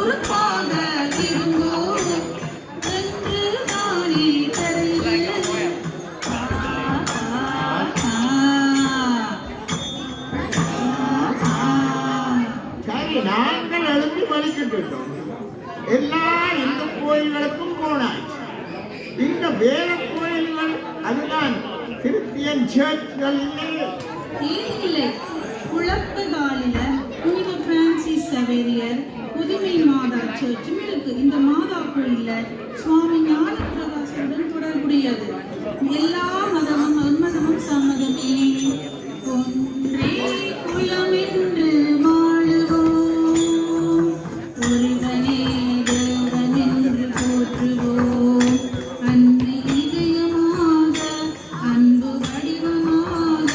பொறுப்பாக இருந்தோம் என்று தானே தருகிறது. சரி, நாங்கள் எழுந்து படிக்கின்றோம். எல்லா இந்து கோயில்களுக்கும் போனாய். இந்த வேத கோயில்கள் அதுதான் கிறிஸ்டியன் சர்ச்கள் இல்லையே. இல்லை, குழப்பகாலில புனித பிரான்சிஸ் சவேரியர் புதுமை மாதா சர்ச்சும் இருக்கு. இந்த மாதா கோயில்ல சுவாமி ஞான பிரகாசத்துடன் தொடர்புடையது. எல்லா மதமும் உன்மதமும் சம்மதமே. ஒன்றே குலம் என்று வாழுவோம், ஒருவனே தேவன் என்று போற்றுவோம். அன்பு இதயமாக, அன்பு வடிவமாக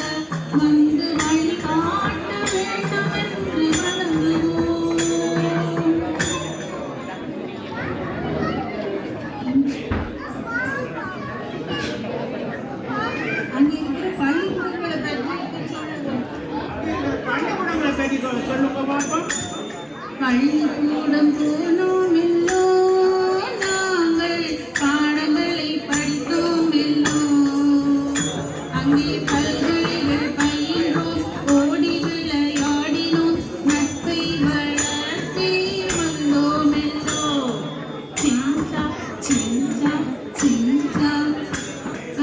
வந்து வழிகாட்ட வேண்டும் என்று வணங்குவோம். அங்கே இருக்கிற பள்ளிக்கூடங்களை பற்றி சொல்லுவோம். பள்ளிக்கூடங்களை பற்றி சொல்லுங்க பார்ப்போம். பள்ளிக்கூடம் போனோம் இல்லோ, நாங்கள் பாடங்களை படித்தோம் இல்லோ. அங்கே பல்கலைகள் பயின்றோம், ஓடி விளையாடினோம், நட்பை வளர்த்தே வந்தோம் இல்லோ. சிஞ்சா சிஞ்சா சிஞ்சா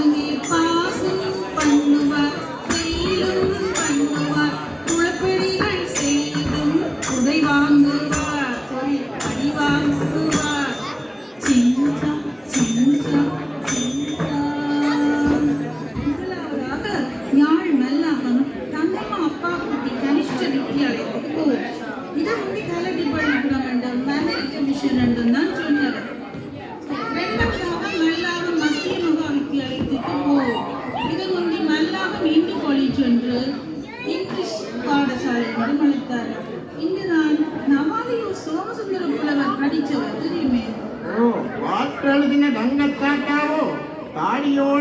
அங்கே பாசும் பண்ணுவார், செயலும் பண்ணுவார், குழப்படிகள் செய்தும் உதை வாங்குவார், அடி வாங்குவார். சிஞ்சா சிஞ்சா சிஞ்சா. முதலாவதாக யாழ் மல்லாகம் தங்கம்மா அப்பா குட்டி கனிஷ்ட வித்தியாலயத்துக்கு போகும். இதை வந்து கலடி பள்ளிக்கூடம் என்றும் அமெரிக்க மிஷன் என்றும் தான் சொன்னார். இரண்டாவதாக மல்லாகம் மத்திய மகா வித்தியாலயத்துக்கு போகும். இது வந்து மல்லாகம் இந்து காலேஜ் என்று இங்கிலீஷ் பாடசாலை என்று அழைத்தார். இங்குதான் நவாலியூர் சோமசுந்தர புலவர் படித்தவர் தெரியுமே. பாட்டு எழுதின தங்கத்தாக்காவோ தாடியோடு